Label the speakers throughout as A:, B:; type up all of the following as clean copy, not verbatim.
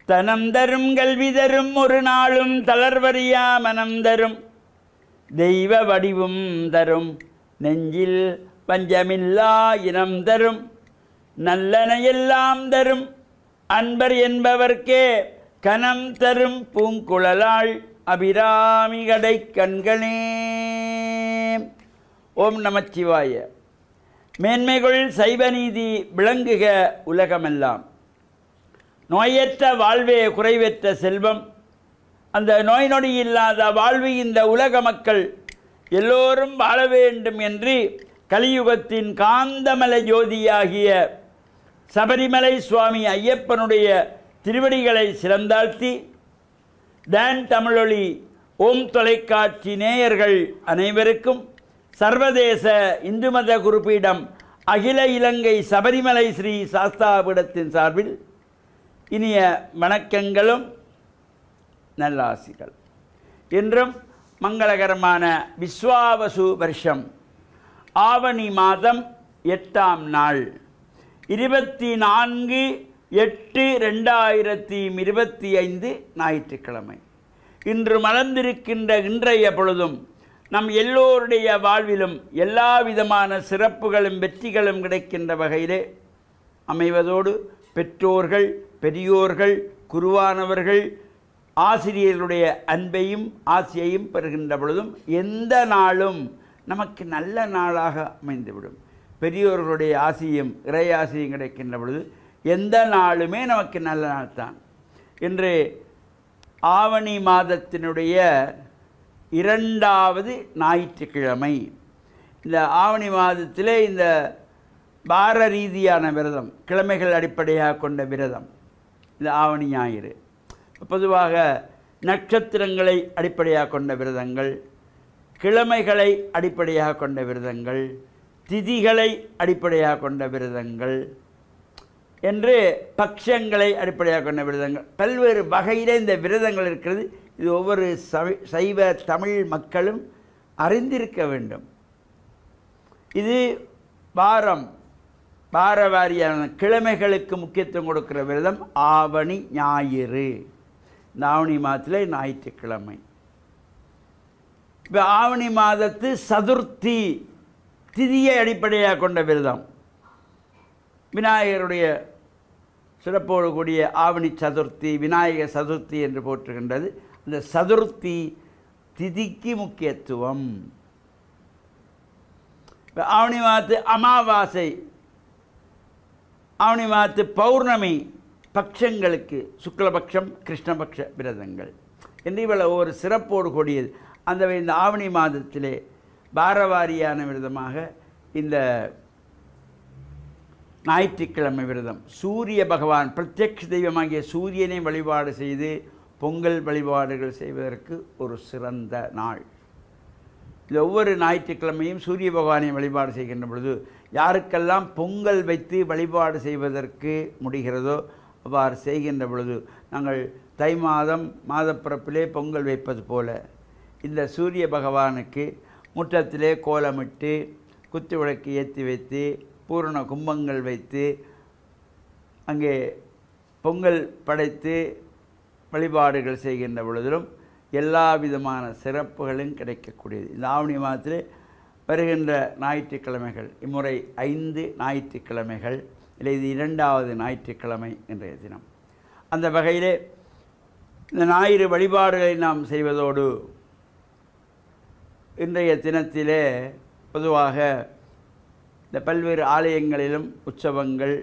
A: தனம் தரும் கல்வி தரும் ஒரு நாளும் தளர்வறியா மனம் தரும் தெய்வ வடிவும் தரும் நெஞ்சில் பஞ்சமில்லா இனம் தரும் நல்லனையெல்லாம் தரும் அன்பர் என்பவர்க்கே கனம் தரும் பூங்குழலாள் அபிராமி கடை கண்களே. ஓம் நமச்சிவாய. மேன்மைகள் சைவநீதி விளங்குக உலகமெல்லாம். நோயற்ற வாழ்வே குறைவற்ற செல்வம். அந்த நோய் நொடி இல்லாத வாழ்வு இந்த உலக மக்கள் எல்லோரும் வாழ வேண்டும் என்று கலியுகத்தின் காந்தமலை ஜோதியாகிய சபரிமலை சுவாமி ஐயப்பனுடைய திருவடிகளை சிறந்தாழ்த்தி டான் தமிழொலி ஓம் தொலைக்காட்சி நேயர்கள் அனைவருக்கும் சர்வதேச இந்து மத குருபீடம் அகில இலங்கை சபரிமலை ஸ்ரீ சாஸ்தாபீடத்தின் சார்பில் இனிய வணக்கங்களும் நல்லாசிகள். இன்றும் மங்களகரமான விஸ்வாவசு வருஷம் ஆவணி மாதம் 8ஆம் நாள் 24/8/2025 ஞாயிற்றுக்கிழமை. இன்று மலர்ந்திருக்கின்ற இன்றைய பொழுதும் நம் எல்லோருடைய வாழ்விலும் எல்லா விதமான சிறப்புகளும் வெற்றிகளும் கிடைக்கின்ற வகையிலே அமைவதோடு பெற்றோர்கள், பெரியோர்கள், குருவானவர்கள், ஆசிரியர்களுடைய அன்பையும் ஆசையையும் பெறுகின்ற பொழுதும் எந்த நாளும் நமக்கு நல்ல நாளாக அமைந்துவிடும். பெரியோர்களுடைய ஆசையும் இறையாசையும் கிடைக்கின்ற பொழுது எந்த நாளுமே நமக்கு நல்ல நாள் தான். இன்று ஆவணி மாதத்தினுடைய 2வது ஞாயிற்றுக்கிழமை. இந்த ஆவணி மாதத்திலே இந்த வார ரீதியான விரதம், கிழமைகள் அடிப்படையாக கொண்ட விரதம் இந்த ஆவணி ஞாயிறு. பொதுவாக நட்சத்திரங்களை அடிப்படையாக கொண்ட விரதங்கள், கிழமைகளை அடிப்படையாக கொண்ட விரதங்கள், திதிகளை அடிப்படையாக கொண்ட விரதங்கள் என்று பக்ஷங்களை அடிப்படையாக கொண்ட விரதங்கள், பல்வேறு வகையிலே இந்த விரதங்கள் இருக்கிறது. இது ஒவ்வொரு சைவ தமிழ் மக்களும் அறிந்திருக்க வேண்டும். இது வாரவாரியான கிழமைகளுக்கு முக்கியத்துவம் கொடுக்கிற விரதம் ஆவணி ஞாயிறு. இந்த ஆவணி மாதத்தில் ஞாயிற்றுக்கிழமை. இப்போ ஆவணி மாதத்து சதுர்த்தி திதியை அடிப்படையாக கொண்ட விரதம் விநாயகருடைய சிறப்போடு கூடிய ஆவணி சதுர்த்தி, விநாயக சதுர்த்தி என்று போற்றுகின்றது. அந்த சதுர்த்தி திதிக்கு முக்கியத்துவம். ஆவணி மாதத்து அமாவாசை, ஆவணி மாதத்து பௌர்ணமி பட்சங்களுக்கு சுக்லபக்ஷம், கிருஷ்ணபக்ஷ விரதங்கள் என்று இவ்வளவு ஒரு சிறப்போடு கூடியது. அந்த இந்த ஆவணி மாதத்திலே வாரவாரியான விரதமாக இந்த ஞாயிற்றுக்கிழமை விரதம் சூரிய பகவான் பிரத்யக்ஷ தெய்வமாகிய சூரியனை வழிபாடு செய்து பொங்கல் வழிபாடுகள் செய்வதற்கு ஒரு சிறந்த நாள். இது ஒவ்வொரு ஞாயிற்றுக்கிழமையும் சூரிய பகவானை வழிபாடு செய்கின்ற பொழுது யாருக்கெல்லாம் பொங்கல் வைத்து வழிபாடு செய்வதற்கு முடிகிறதோ அவ்வாறு செய்கின்ற பொழுது நாங்கள் தை மாதம் மாதப்பிறப்பிலே பொங்கல் வைப்பது போல இந்த சூரிய பகவானுக்கு முற்றத்திலே கோலமிட்டு குத்து விளக்கு ஏற்றி வைத்து பூரண கும்பங்கள் வைத்து அங்கே பொங்கல் படைத்து வழிபாடுகள் செய்கின்ற பொழுதிலும் எல்லா விதமான சிறப்புகளும் கிடைக்கக்கூடியது. இந்த ஆவணி மாதத்தில் வருகின்ற ஞாயிற்றுக்கிழமைகள் இம்முறை 5 ஞாயிற்றுக்கிழமைகள் இல்லை, இது 2வது ஞாயிற்றுக்கிழமை இன்றைய தினம். அந்த வகையிலே இந்த ஞாயிறு வழிபாடுகளை நாம் செய்வதோடு இன்றைய தினத்திலே பொதுவாக இந்த பல்வேறு ஆலயங்களிலும் உற்சவங்கள்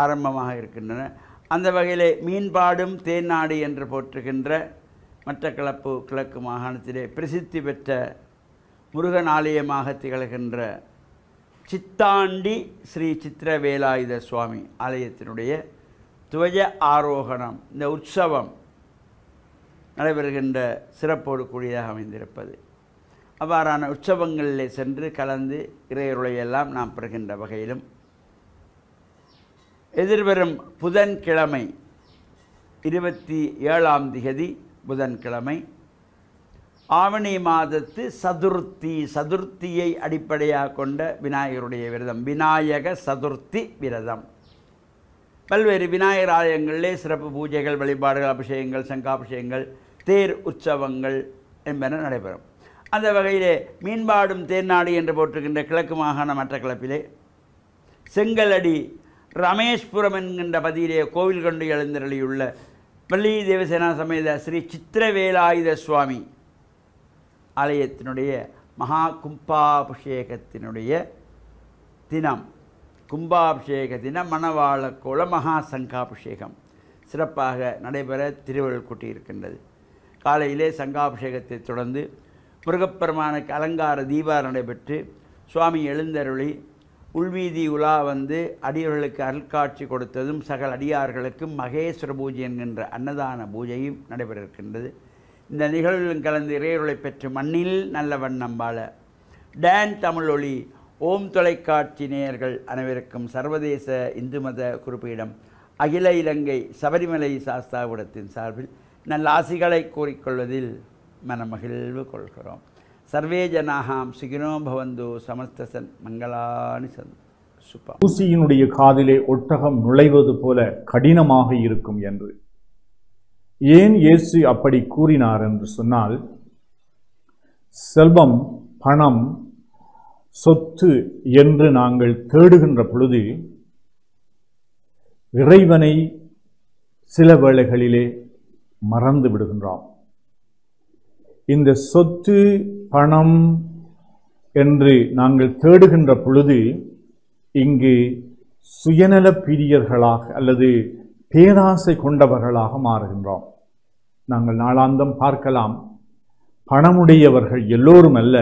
A: ஆரம்பமாக இருக்கின்றன. அந்த வகையிலே மீன்பாடும் தேன்னாடு என்று போற்றுகின்ற மட்டக்களப்பு கிழக்கு மாகாணத்திலே பிரசித்தி பெற்ற முருகன் ஆலயமாக திகழ்கின்ற சித்தாண்டி ஸ்ரீ சித்திரவேலாயுத சுவாமி ஆலயத்தினுடைய துவஜ ஆரோகணம், இந்த உற்சவம் நடைபெறுகின்ற சிறப்போடு கூடியதாக அமைந்திருப்பது. அவ்வாறான உற்சவங்களிலே சென்று கலந்து இறையருளையெல்லாம் நாம் பெறுகின்ற வகையிலும் எதிர்வரும் புதன்கிழமை 27ஆம் திகதி புதன்கிழமை ஆவணி மாதத்து சதுர்த்தியை அடிப்படையாக கொண்ட விநாயகருடைய விரதம், விநாயக சதுர்த்தி விரதம். பல்வேறு விநாயகர் ஆலயங்களிலே சிறப்பு பூஜைகள், வழிபாடுகள், அபிஷேகங்கள், சங்காபிஷேகங்கள், தேர் உற்சவங்கள் என்பன நடைபெறும். அந்த வகையிலே மீன்பாடும் தேர்நாடு என்று போற்றுகின்ற கிழக்கு மாகாண மட்டக்களப்பிலே செங்கலடி ரமேஷ்புரம் என்கின்ற பதியிலே கோவில் கொண்டு எழுந்தருளியுள்ள பள்ளி தேவசேனா சமேத ஸ்ரீ சித்திரவேலாயுத சுவாமி ஆலயத்தினுடைய மகா கும்பாபிஷேகத்தினுடைய தினம், கும்பாபிஷேக தினம், மணவாளக்கோள மகா சங்காபிஷேகம் சிறப்பாக நடைபெற திருவள்ளுவர் கூட்டியிருக்கின்றது. காலையிலே சங்காபிஷேகத்தை தொடர்ந்து முருகப்பெருமானுக்கு அலங்கார தீபா நடைபெற்று சுவாமி எழுந்தருளி உள்வீதி உலா வந்து அடியவர்களுக்கு அருள்காட்சி கொடுத்ததும் சகல அடியார்களுக்கும் மகேஸ்வர பூஜை என்கின்ற அன்னதான பூஜையும் நடைபெற இருக்கின்றது. இந்த நிகழ்வுகளும் கலந்து இறையருளை பெற்று மண்ணில் நல்ல வண்ணம் வாழ டான் தமிழ் ஒளி ஓம் தொலைக்காட்சி நேயர்கள் அனைவருக்கும் சர்வதேச இந்து மத குறிப்பீடம் அகில இலங்கை சபரிமலை சாஸ்தாவிடத்தின் சார்பில் நல்ல ஆசிகளை கூறிக்கொள்வதில் மனமகிழ்வு கொள்கிறோம். சர்வே ஜனாகாம் சுகினோ பவந்து சமஸ்தசன் மங்களானி சந்த் சுபா.
B: ஊசியினுடைய காதிலே ஒட்டகம் நுழைவது போல கடினமாக இருக்கும் என்று ஏன் இயேசு அப்படி கூறினார் என்று சொன்னால், செல்வம், பணம், சொத்து என்று நாங்கள் தேடுகின்ற பொழுது இறைவனை சில வேளைகளிலே மறந்து விடுகின்றோம். இந்த சொத்து, பணம் என்று நாங்கள் தேடுகின்ற பொழுது இங்கு சுயநல பிரியர்களாக அல்லது பேராசை கொண்டவர்களாக மாறுகின்றோம். நாங்கள் நாளாந்தம் பார்க்கலாம், பணமுடையவர்கள் எல்லோரும் அல்ல,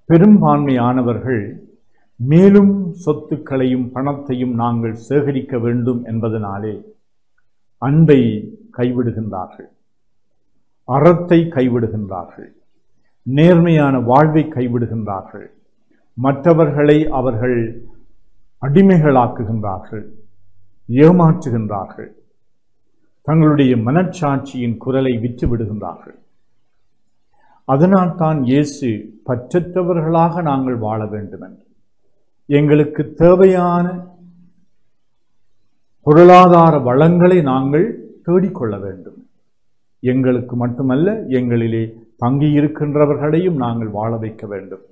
B: பெரும்பான்மையானவர்கள் மேலும் சொத்துக்களையும் பணத்தையும் நாங்கள் சேகரிக்க வேண்டும் என்பதனாலே அன்பை கைவிடுகின்றார்கள், அறத்தை கைவிடுகின்றார்கள், நேர்மையான வாழ்வை கைவிடுகின்றார்கள், மற்றவர்களை அவர்கள் அடிமைகளாக்குகின்றார்கள், ஏமாற்றுகின்றார்கள், தங்களுடைய மனச்சாட்சியின் குரலை விற்றுவிடுகின்றார்கள். அதனால்தான் இயேசு பற்றற்றவர்களாக நாங்கள் வாழ வேண்டும் என்று, எங்களுக்கு தேவையான பொருளாதார வளங்களை நாங்கள் தேடிக்கொள்ள வேண்டும். எங்களுக்கு மட்டுமல்ல, எங்களிலே தங்கியிருக்கின்றவர்களையும் நாங்கள் வாழ வைக்க வேண்டும்.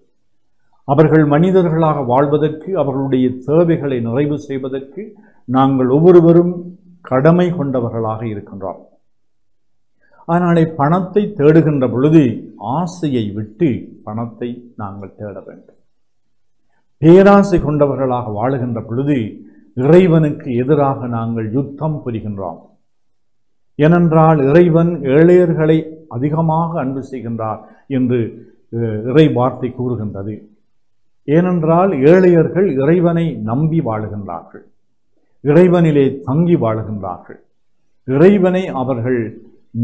B: அவர்கள் மனிதர்களாக வாழ்வதற்கு, அவர்களுடைய தேவைகளை நிறைவு செய்வதற்கு நாங்கள் ஒவ்வொருவரும் கடமை கொண்டவர்களாக இருக்கின்றோம். அதனாலே பணத்தை தேடுகின்ற பொழுது ஆசையை விட்டு பணத்தை நாங்கள் தேட வேண்டும். பேராசை கொண்டவர்களாக வாழுகின்ற பொழுது இறைவனுக்கு எதிராக நாங்கள் யுத்தம் புரிகின்றோம். ஏனென்றால் இறைவன் ஏழையர்களை அதிகமாக அன்பு செய்கின்றார் என்று இறை வார்த்தை கூறுகின்றது. ஏனென்றால் ஏழையர்கள் இறைவனை நம்பி வாழுகின்றார்கள், இறைவனிலே தங்கி வாழுகின்றார்கள், இறைவனை அவர்கள்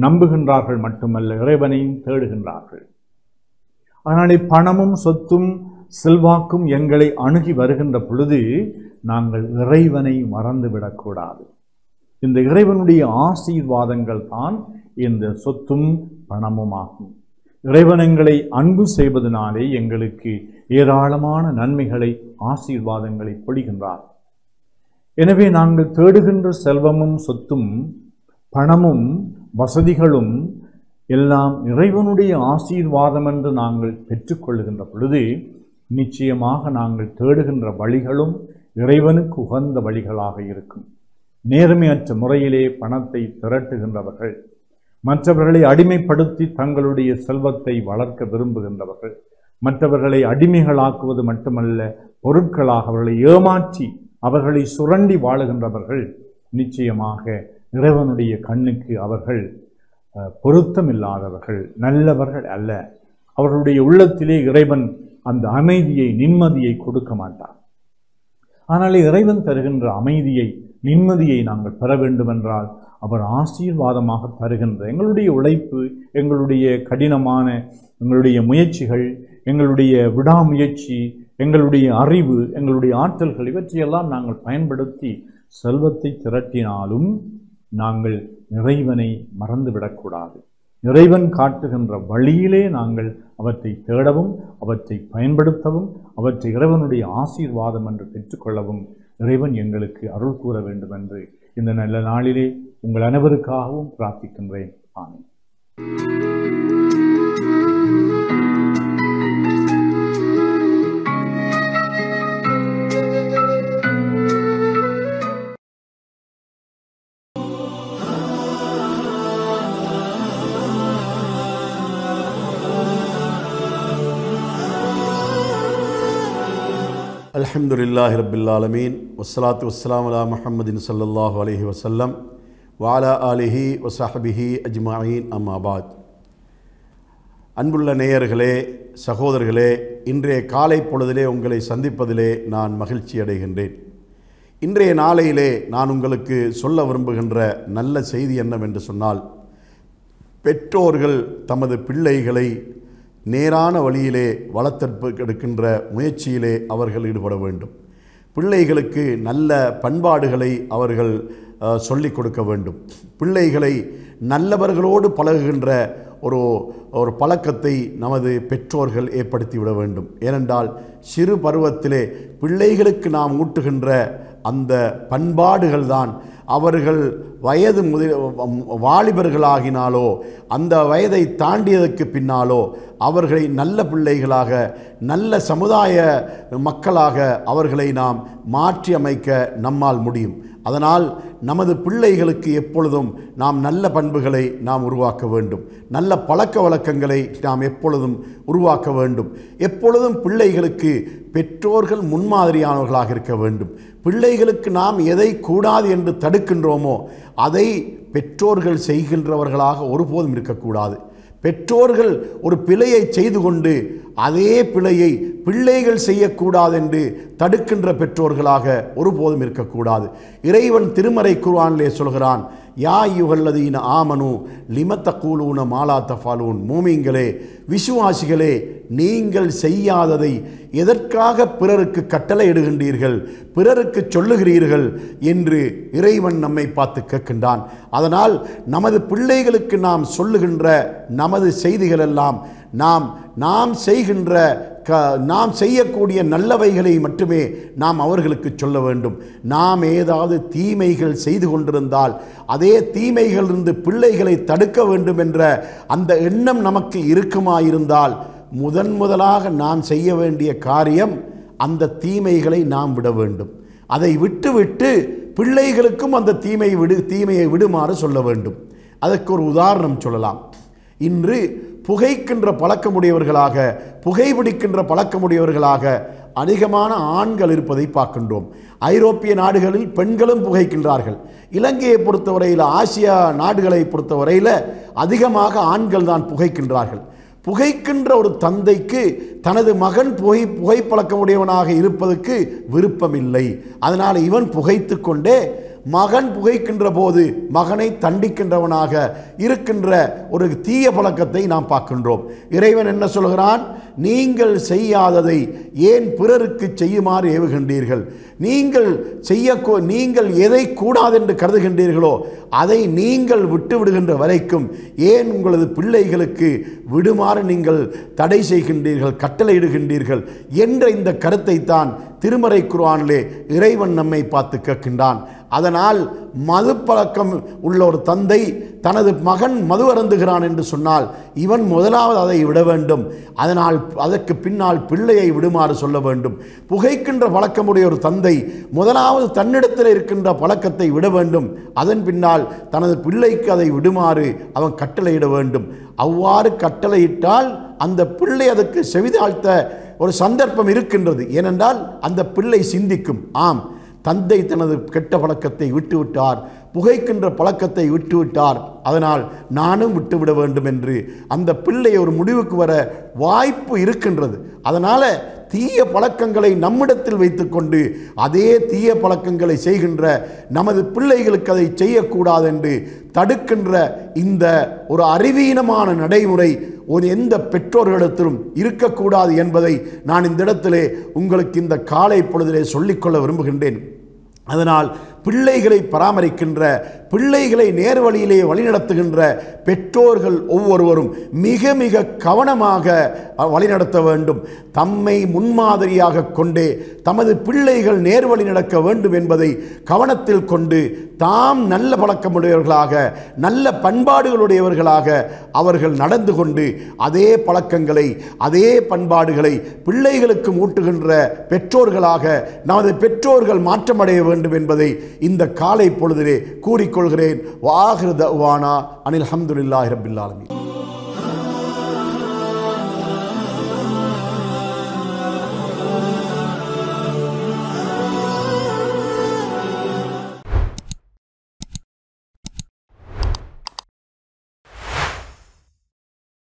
B: நம்புகின்றார்கள் மட்டுமல்ல, இறைவனையும் தேடுகின்றார்கள். அதனாலே பணமும் சொத்தும் செல்வாக்கும் எங்களை அணுகி வருகின்ற பொழுது நாங்கள் இறைவனை மறந்துவிடக்கூடாது. இந்த இறைவனுடைய ஆசீர்வாதங்கள் தான் இந்த சொத்தும் பணமும் ஆகும். இறைவன் எங்களை அன்பு செய்வதனாலே எங்களுக்கு ஏராளமான நன்மைகளை, ஆசீர்வாதங்களை பொழிகின்றார். எனவே நாங்கள் தேடுகின்ற செல்வமும் சொத்தும் பணமும் வசதிகளும் எல்லாம் இறைவனுடைய ஆசீர்வாதம் என்று நாங்கள் பெற்றுக்கொள்ளுகின்ற பொழுது நிச்சயமாக நாங்கள் தேடுகின்ற வழிகளும் இறைவனுக்கு உகந்த வழிகளாக இருக்கும். நேர்மையற்ற முறையிலே பணத்தை திரட்டுகின்றவர்கள், மற்றவர்களை அடிமைப்படுத்தி தங்களுடைய செல்வத்தை வளர்க்க விரும்புகின்றவர்கள், மற்றவர்களை அடிமைகளாக்குவது மட்டுமல்ல, பொருட்களாக அவர்களை ஏமாற்றி அவர்களை சுரண்டி வாழுகின்றவர்கள் நிச்சயமாக இறைவனுடைய கண்ணுக்கு அவர்கள் பொருத்தமில்லாதவர்கள், நல்லவர்கள் அல்ல. அவர்களுடைய உள்ளத்திலே இறைவன் அந்த அமைதியை, நிம்மதியை கொடுக்க மாட்டார். ஆனால் இறைவன் தருகின்ற அமைதியை, நிம்மதியை நாங்கள் பெற வேண்டுமென்றால் அவர் ஆசீர்வாதமாக தருகின்ற எங்களுடைய உழைப்பு, எங்களுடைய கடினமான எங்களுடைய முயற்சிகள், எங்களுடைய விடாமுயற்சி, எங்களுடைய அறிவு, எங்களுடைய ஆற்றல்கள், இவற்றையெல்லாம் நாங்கள் பயன்படுத்தி செல்வத்தை திரட்டினாலும் நாங்கள் இறைவனை மறந்துவிடக்கூடாது. இறைவன் காட்டுகின்ற வழியிலே நாங்கள் அவற்றை தேடவும், அவற்றை பயன்படுத்தவும், அவற்றை இறைவனுடைய ஆசீர்வாதம் என்று பெற்றுக்கொள்ளவும் இறைவன் எங்களுக்கு அருள் கூற வேண்டும் என்று இந்த நல்ல நாளிலே உங்கள் அனைவருக்காகவும் பிரார்த்திக்கின்றேன். ஆமென்.
C: அல்ஹம்துலில்லாஹி ரப்பில் ஆலமீன் வஸ்ஸலாத்து வஸ்ஸலாமு அலா முஹம்மதின் ஸல்லல்லாஹு அலைஹி வஸல்லம் வ அலா ஆலிஹி வ ஸஹ்பிஹி அஜ்மஈன் அம்மா பாத். அன்புள்ள நேயர்களே, சகோதரர்களே, இன்றைய காலை பொழுதிலே உங்களை சந்திப்பதிலே நான் மகிழ்ச்சி அடைகின்றேன். இன்றைய நாளையிலே நான் உங்களுக்கு சொல்ல விரும்புகின்ற நல்ல செய்தி என்னவென்று சொன்னால், பெற்றோர்கள் தமது பிள்ளைகளை நேரான வழியிலே வளர்த்தெடுக்கின்ற முயற்சியிலே அவர்கள் ஈடுபட வேண்டும். பிள்ளைகளுக்கு நல்ல பண்பாடுகளை அவர்கள் சொல்லிக் கொடுக்க வேண்டும். பிள்ளைகளை நல்லவர்களோடு பழகுகின்ற ஒரு பழக்கத்தை நமது பெற்றோர்கள் ஏற்படுத்திவிட வேண்டும். ஏனென்றால் சிறு பருவத்திலே பிள்ளைகளுக்கு நாம் ஊட்டுகின்ற அந்த பண்பாடுகள் தான் அவர்கள் வயது வாலிபர்களாகினாலோ அந்த வயதை தாண்டியதற்கு பின்னாலோ அவர்களை நல்ல பிள்ளைகளாக, நல்ல சமுதாய மக்களாக அவர்களை நாம் மாற்றி அமைக்க நம்மால் முடியும். அதனால் நமது பிள்ளைகளுக்கு எப்பொழுதும் நாம் நல்ல பண்புகளை நாம் உருவாக்க வேண்டும். நல்ல பழக்க வழக்கங்களை நாம் எப்பொழுதும் உருவாக்க வேண்டும். எப்பொழுதும் பிள்ளைகளுக்கு பெற்றோர்கள் முன்மாதிரியானவர்களாக இருக்க வேண்டும். பிள்ளைகளுக்கு நாம் எதை கூடாது என்று தடுக்கின்றோமோ அதை பெற்றோர்கள் செய்கின்றவர்களாக ஒருபோதும் இருக்கக்கூடாது. பெற்றோர்கள் ஒரு பிழையை செய்து கொண்டு அதே பிழையை பிள்ளைகள் செய்யக்கூடாது என்று தடுக்கின்ற பெற்றோர்களாக ஒருபோதும் இருக்கக்கூடாது. இறைவன் திருமறை குர்ஆனிலே சொல்கிறான், யா அய்யுஹல்லதீன ஆமனு லிம தகூலூன மா லா தஃஅலூன். மூமின்களே, விசுவாசிகளே, நீங்கள் செய்யாததை எதற்காக பிறருக்கு கட்டளையிடுகின்றீர்கள், பிறருக்கு சொல்லுகிறீர்கள் என்று இறைவன் நம்மை பார்த்து கேட்கின்றான். அதனால் நமது பிள்ளைகளுக்கு நாம் சொல்லுகின்ற நமது செய்திகள் எல்லாம் நாம் செய்யக்கூடிய நல்லவைகளை மட்டுமே நாம் அவர்களுக்கு சொல்ல வேண்டும். நாம் ஏதாவது தீமைகள் செய்து கொண்டிருந்தால் அதே தீமைகளிலிருந்து பிள்ளைகளை தடுக்க வேண்டும் என்ற அந்த எண்ணம் நமக்கு இருக்குமாயிருந்தால் முதலாக நாம் செய்ய வேண்டிய காரியம் அந்த தீமைகளை நாம் விட வேண்டும். அதை விட்டுவிட்டு பிள்ளைகளுக்கும் அந்த தீமையை விடுமாறு சொல்ல வேண்டும். அதற்கு ஒரு உதாரணம் சொல்லலாம். இன்று புகைக்கின்ற பழக்கமுடையவர்களாக, புகைப்பிடிக்கின்ற பழக்கமுடையவர்களாக அதிகமான ஆண்கள் இருப்பதை பார்க்கின்றோம். ஐரோப்பிய நாடுகளில் பெண்களும் புகைக்கின்றார்கள். இலங்கையை பொறுத்தவரையில், ஆசியா நாடுகளை பொறுத்தவரையில் அதிகமாக ஆண்கள் தான் புகைக்கின்றார்கள். புகைக்கின்ற ஒரு தந்தைக்கு தனது மகன் புகைப்பழக்கமுடையவனாக இருப்பதற்கு விருப்பமில்லை. அதனால் இவன் புகைத்து கொண்டே மகன் புகைக்கின்ற போது மகனை தண்டிக்கின்றவனாக இருக்கின்ற ஒரு தீய பழக்கத்தை நாம் பார்க்கின்றோம். இறைவன் என்ன சொல்கிறான்? நீங்கள் செய்யாததை ஏன் பிறருக்கு செய்யுமாறு ஏவுகின்றீர்கள்? நீங்கள் எதை கூடாது என்று கருதுகின்றீர்களோ அதை நீங்கள் விட்டுவிடுகின்ற வரைக்கும் ஏன் உங்களது பிள்ளைகளுக்கு விடுமாறு நீங்கள் தடை செய்கின்றீர்கள், கட்டளையிடுகின்றீர்கள் என்ற இந்த கருத்தை தான் திருமறை குர்ஆனிலே இறைவன் நம்மை பார்த்து கேட்கின்றான். அதனால் மது பழக்கம் உள்ள ஒரு தந்தை தனது மகன் மது அருந்துகிறான் என்று சொன்னால் இவன் முதலாவது அதை விட வேண்டும். அதனால் அதற்கு பின்னால் பிள்ளையை விடுமாறு சொல்ல வேண்டும். புகைக்கின்ற பழக்கமுடைய ஒரு தந்தை முதலாவது தன்னிடத்தில் இருக்கின்ற பழக்கத்தை விட வேண்டும். அதன் பின்னால் தனது பிள்ளைக்கு அதை விடுமாறு அவன் கட்டளையிட வேண்டும். அவ்வாறு கட்டளையிட்டால் அந்த பிள்ளை அதற்கு செவிதாழ்த்த ஒரு சந்தர்ப்பம் இருக்கின்றது. ஏனென்றால் அந்த பிள்ளை சிந்திக்கும், ஆம், தந்தை தனது கெட்ட பழக்கத்தை விட்டுவிட்டார், புகைக்கின்ற பழக்கத்தை விட்டுவிட்டார், அதனால் நானும் விட்டுவிட வேண்டும் என்று அந்த பிள்ளை ஒரு முடிவுக்கு வர வாய்ப்பு இருக்கின்றது. அதனால் தீய பழக்கங்களை நம்மிடத்தில் வைத்துக்கொண்டு அதே தீய பழக்கங்களை செய்கின்ற நமது பிள்ளைகளுக்கு அதை செய்யக்கூடாது என்று தடுக்கின்ற இந்த ஒரு அறிவீனமான நடைமுறை எந்த பெற்றோர்களிடத்திலும் இருக்கக்கூடாது என்பதை நான் இந்த இடத்திலே உங்களுக்கு இந்த காலை பொழுதிலே சொல்லிக்கொள்ள விரும்புகின்றேன். அதனால் பிள்ளைகளை பராமரிக்கின்ற, பிள்ளைகளை நேர்வழியிலே வழிநடத்துகின்ற பெற்றோர்கள் ஒவ்வொருவரும் மிக மிக கவனமாக வழிநடத்த வேண்டும். தம்மை முன்மாதிரியாக கொண்டே தமது பிள்ளைகள் நேர்வழி நடக்க வேண்டும் என்பதை கவனத்தில் கொண்டு தாம் நல்ல பழக்கமுடையவர்களாக, நல்ல பண்பாடுகளுடையவர்களாக அவர்கள் நடந்து கொண்டு அதே பழக்கங்களை, அதே பண்பாடுகளை பிள்ளைகளுக்கு ஊட்டுகின்ற பெற்றோர்களாக நமது பெற்றோர்கள் மாற்றமடைய வேண்டும் என்பதை இந்த காலை பொழுதிலே கூறிக்கொள்கிறேன். வாஹிரு தஅவானா அனில் ஹம்துலில்லாஹி ரப்பில் ஆலமீன்.